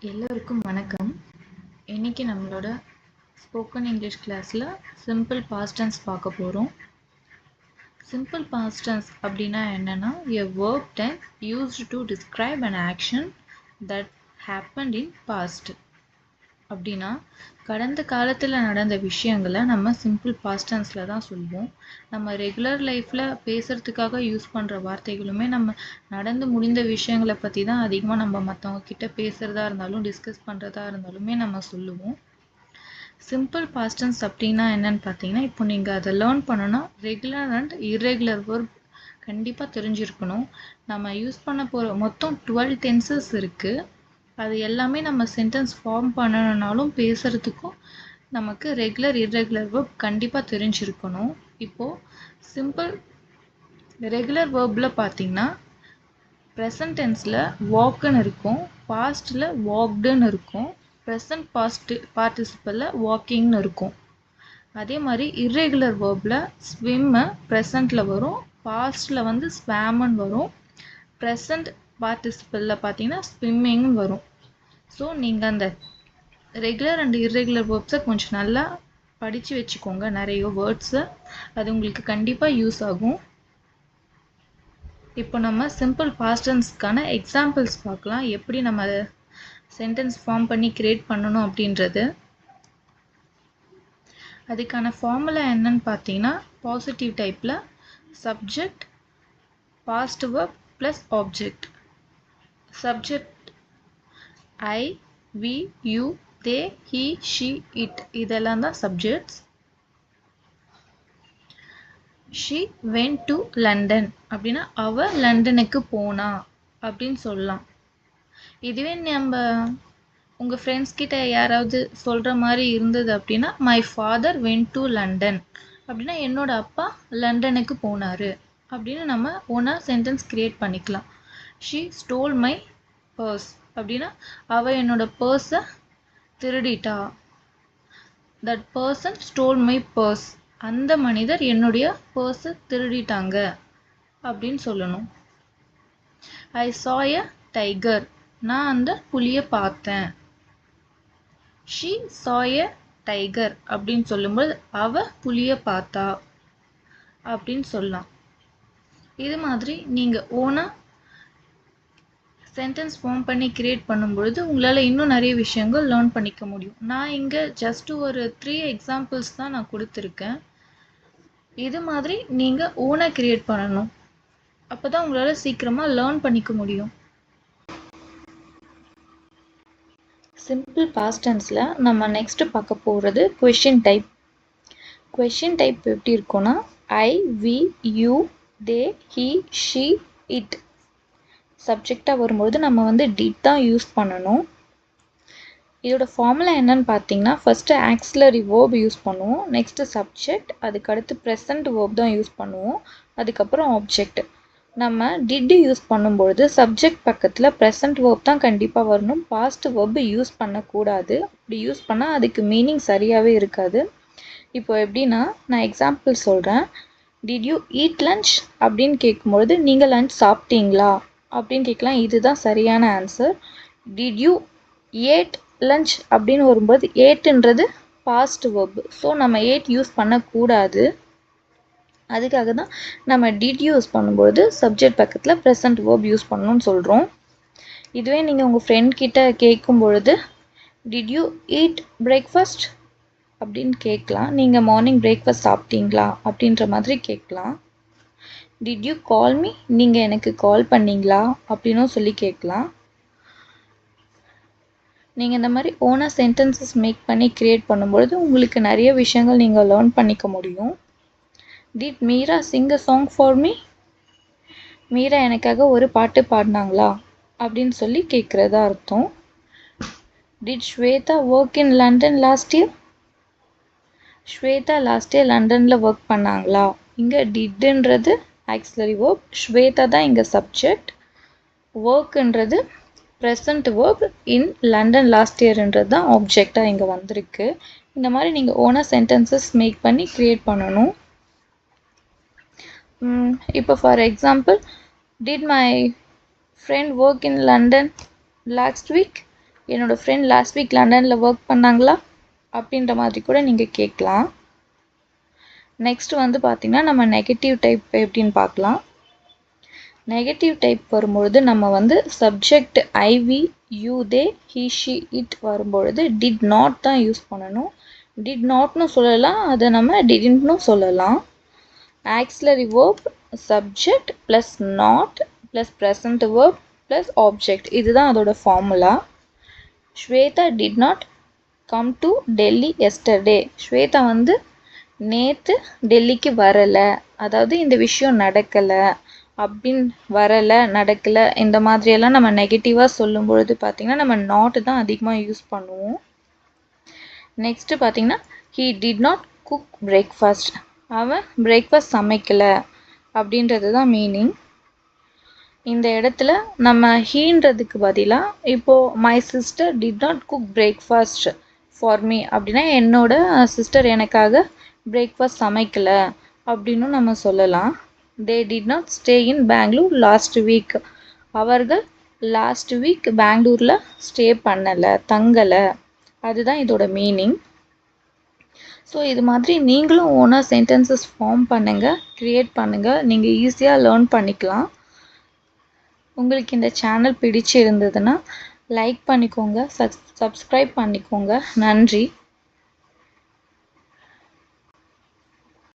எல்லோருக்கும் வணக்கம். இன்னைக்கு நம்மளோட ஸ்போக்கன் இங்கிலீஷ் கிளாஸில் சிம்பிள் பாஸ்ட் டென்ஸ் பார்க்க போகிறோம். சிம்பிள் பாஸ்ட் டென்ஸ் அப்படின்னா என்னன்னா a verb tense used to describe an action that happened in past. அப்படின்னா கடந்த காலத்தில் நடந்த விஷயங்களை நம்ம சிம்பிள் பாஸ்ட் டென்ஸில் தான் சொல்லுவோம். நம்ம ரெகுலர் லைஃப்பில் பேசுகிறதுக்காக யூஸ் பண்ணுற வார்த்தைகளுமே நம்ம நடந்து முடிந்த விஷயங்களை பற்றி தான் அதிகமாக நம்ம மற்றவங்க கிட்ட பேசுகிறதா இருந்தாலும் டிஸ்கஸ் பண்ணுறதா இருந்தாலுமே நம்ம சொல்லுவோம். சிம்பிள் பாஸ்ட் டென்ஸ் அப்படின்னா என்னன்னு பார்த்தீங்கன்னா, இப்போ நீங்கள் அதை லேர்ன் பண்ணணும்னா ரெகுலர் அண்ட் இர்ரெகுலர் வேர்ப் கண்டிப்பாக தெரிஞ்சிருக்கணும். நம்ம யூஸ் பண்ண போகிற மொத்தம் 12 டென்சஸ் இருக்குது. அது எல்லாமே நம்ம சென்டென்ஸ் ஃபார்ம் பண்ணணுன்னாலும் பேசுகிறதுக்கும் நமக்கு ரெகுலர் இர்ரெகுலர் வேர்ப் கண்டிப்பாக தெரிஞ்சிருக்கணும். இப்போது சிம்பிள் ரெகுலர் வேர்பில் பார்த்தீங்கன்னா ப்ரெசன்ட் டென்ஸில் வாக்குன்னு இருக்கும், பாஸ்ட்டில் வாக்டுன்னு இருக்கும், ப்ரெசன்ட் பார்ட்டிசிபிளில் வாக்கிங்னு இருக்கும். அதே மாதிரி இர்ரெகுலர் வேர்பில் ஸ்விம்மு ப்ரெசண்ட்டில் வரும், பாஸ்ட்டில் வந்து ஸ்வாம்னு வரும், ப்ரெசன்ட் பார்ட்டிசிபிளில் பார்த்தீங்கன்னா ஸ்விம்மிங்னு வரும். ஸோ நீங்கள் அந்த ரெகுலர் அண்ட் இர்ரெகுலர் வேர்ப்ஸை கொஞ்சம் நல்லா படித்து வச்சுக்கோங்க, நிறைய வேர்ட்ஸை. அது உங்களுக்கு கண்டிப்பாக யூஸ் ஆகும். இப்போ நம்ம சிம்பிள் பாஸ்ட் டென்ஸ்க்கான எக்ஸாம்பிள்ஸ் பார்க்கலாம், எப்படி நம்ம சென்டென்ஸ் ஃபார்ம் பண்ணி கிரியேட் பண்ணணும் அப்படின்றது. அதுக்கான ஃபார்முலா என்னன்னு பார்த்தீங்கன்னா, பாசிட்டிவ் டைப்பில் subject past verb plus object. Subject I, we, you, they, he, she, it இதெல்லாம் தான் subjects. She went to London அப்படின்னா அவ லண்டனுக்கு போனா அப்படின்னு சொல்லலாம். இதுவே நம்ம உங்கள் ஃப்ரெண்ட்ஸ் கிட்ட யாராவது சொல்கிற மாதிரி இருந்தது அப்படின்னா, my father went to London அப்படின்னா என்னோட அப்பா லண்டனுக்கு போனார் அப்படின்னு நம்ம ஓனாக சென்டென்ஸ் கிரியேட் பண்ணிக்கலாம். ஷி ஸ்டோல் மை பர்ஸ் அப்படின்னா அவள் என்னோட பர்ஸை திருடிட்டா. That person stole my purse அந்த மனிதர் என்னுடைய பர்ஸை திருடிட்டாங்க அப்படின்னு சொல்லணும். ஐ saw a tiger நான் அந்த புலியை பார்த்தேன். ஷி saw a tiger அப்படின்னு சொல்லும்போது அவ புலியை பார்த்தா அப்படின்னு சொல்லலாம். இது மாதிரி நீங்கள் ஓனாக சென்டென்ஸ் ஃபார்ம் பண்ணி கிரியேட் பண்ணும்பொழுது உங்களால் இன்னும் நிறைய விஷயங்கள் லேர்ன் பண்ணிக்க முடியும். நான் இங்கே ஜஸ்ட்டு ஒரு 3 எக்ஸாம்பிள்ஸ் தான் நான் கொடுத்துருக்கேன். இது மாதிரி நீங்கள் ஓனாக கிரியேட் பண்ணணும், அப்போ தான் உங்களால் சீக்கிரமாக லேர்ன் பண்ணிக்க முடியும். சிம்பிள் பாஸ்ட் டென்ஸில் நம்ம நெக்ஸ்ட்டு பார்க்க போகிறது கொஷின் டைப். கொஷின் டைப் எப்படி இருக்கும்னா I, we, you, they, he, she, it. சப்ஜெக்டாக வரும்போது நம்ம வந்து டிட் தான் யூஸ் பண்ணணும். இதோட ஃபார்முலா என்னன்னு பார்த்தீங்கன்னா, ஃபஸ்ட்டு ஆக்சிலரி வேர்ப் யூஸ் பண்ணுவோம், நெக்ஸ்ட்டு சப்ஜெக்ட், அதுக்கடுத்து ப்ரெசன்ட் வேர்ப் தான் யூஸ் பண்ணுவோம், அதுக்கப்புறம் ஆப்ஜெக்ட். நம்ம டிட் யூஸ் பண்ணும்பொழுது சப்ஜெக்ட் பக்கத்தில் ப்ரெசன்ட் வேர்ப் தான் கண்டிப்பாக வரணும், பாஸ்ட் வேர்ப் யூஸ் பண்ணக்கூடாது. அப்படி யூஸ் பண்ணால் அதுக்கு மீனிங் சரியாகவே இருக்காது. இப்போ எப்படின்னா நான் எக்ஸாம்பிள் சொல்கிறேன். டிட் யூ ஈட் லன்ச் அப்படின்னு கேட்கும்பொழுது நீங்கள் லன்ச் சாப்பிட்டீங்களா அப்படின்னு கேட்கலாம், இதுதான் சரியான answer. Did you eat lunch அப்படின்னு வரும்போது ஏட்டுன்றது பாஸ்ட் வேர்ப், ஸோ நம்ம ஏட் யூஸ் பண்ணக்கூடாது. அதுக்காக தான் நம்ம டிட் யூஸ் பண்ணும்போது சப்ஜெக்ட் பக்கத்தில் ப்ரெசன்ட் வேர்ப் யூஸ் பண்ணணும்னு சொல்கிறோம். இதுவே நீங்கள் உங்கள் ஃப்ரெண்ட் கிட்ட கேட்கும் பொழுது டிட் யூ ஈட் பிரேக்ஃபாஸ்ட் அப்படின்னு கேட்கலாம், நீங்கள் மார்னிங் பிரேக்ஃபாஸ்ட் சாப்பிட்டீங்களா அப்படின்ற மாதிரி கேட்கலாம். டிட் யூ கால் மீ நீங்கள் எனக்கு கால் பண்ணீங்களா அப்படின்னும் சொல்லி கேட்கலாம். நீங்கள் இந்த மாதிரி ஓனாக சென்டென்சஸ் மேக் பண்ணி க்ரியேட் பண்ணும்பொழுது உங்களுக்கு நிறைய விஷயங்கள் நீங்கள் லேர்ன் பண்ணிக்க முடியும். Did Meera sing a song for me, Meera எனக்காக ஒரு பாட்டு பாடினாங்களா அப்படின்னு சொல்லி கேட்குறதா அர்த்தம். Did Shweta work in London last year, Shweta last year லண்டனில் ஒர்க் பண்ணாங்களா. இங்கே டிட்ன்றது ஆக்சிலரி வேர்ப், ஸ்வேதா தான் இங்கே சப்ஜெக்ட், ஒர்க்குன்றது present verb, in London last இயர்ன்றது தான் ஆப்ஜெக்டாக இங்கே வந்திருக்கு. இந்த மாதிரி நீங்கள் ஓனாக சென்டென்சஸ் மேக் பண்ணி க்ரியேட் பண்ணணும். இப்போ for example, did my friend work in London last week, என்னோடய ஃப்ரெண்ட் லாஸ்ட் வீக் லண்டனில் ஒர்க் பண்ணாங்களா அப்படின்ற மாதிரி கூட நீங்கள் கேட்கலாம். நெக்ஸ்ட் வந்து பார்த்திங்கன்னா நம்ம நெகட்டிவ் டைப் எப்படின்னு பார்க்கலாம். நெகட்டிவ் டைப் வரும்பொழுது நம்ம வந்து subject I we you they he she it வரும்பொழுது டிட் நாட் தான் யூஸ் பண்ணணும். டிட் நாட்னு சொல்லலாம், அதை நம்ம டிடன்ட்னு சொல்லலாம். Auxiliary verb subject plus not plus present verb plus object, இதுதான் அதோட formula. Shweta did not come to Delhi yesterday. Shweta வந்து நேற்று டெல்லிக்கு வரலை, அதாவது இந்த விஷயம் நடக்கலை அப்படின்னு, வரலை நடக்கலை இந்த மாதிரியெல்லாம் நம்ம நெகட்டிவாக சொல்லும் பொழுது பார்த்திங்கன்னா நம்ம நாட்டு தான் அதிகமாக யூஸ் பண்ணுவோம். நெக்ஸ்ட்டு பார்த்திங்கன்னா he did not cook breakfast. அவன் பிரேக்ஃபாஸ்ட் சமைக்கலை அப்படின்றது தான் மீனிங். இந்த இடத்துல நம்ம ஹீன்றதுக்கு பதிலாக இப்போது my sister did not cook breakfast for me அப்படின்னா என்னோட சிஸ்டர் எனக்காக பிரேக்ஃபாஸ்ட் சமைக்கலை அப்படின்னு நம்ம சொல்லலாம். They did not stay in Bangalore last week. அவர்கள் லாஸ்ட் வீக் பெங்களூரில் ஸ்டே பண்ணலை, தங்கலை. அதுதான் இதோட மீனிங். ஸோ இது மாதிரி நீங்களும் ஓனாக சென்டென்சஸ் ஃபார்ம் பண்ணுங்கள், க்ரியேட் பண்ணுங்கள், நீங்கள் ஈஸியாக லேர்ன் பண்ணிக்கலாம். உங்களுக்கு இந்த சேனல் பிடிச்சு இருந்ததுன்னா லைக் பண்ணிக்கோங்க, சப்ஸ்கிரைப் பண்ணிக்கோங்க. நன்றி.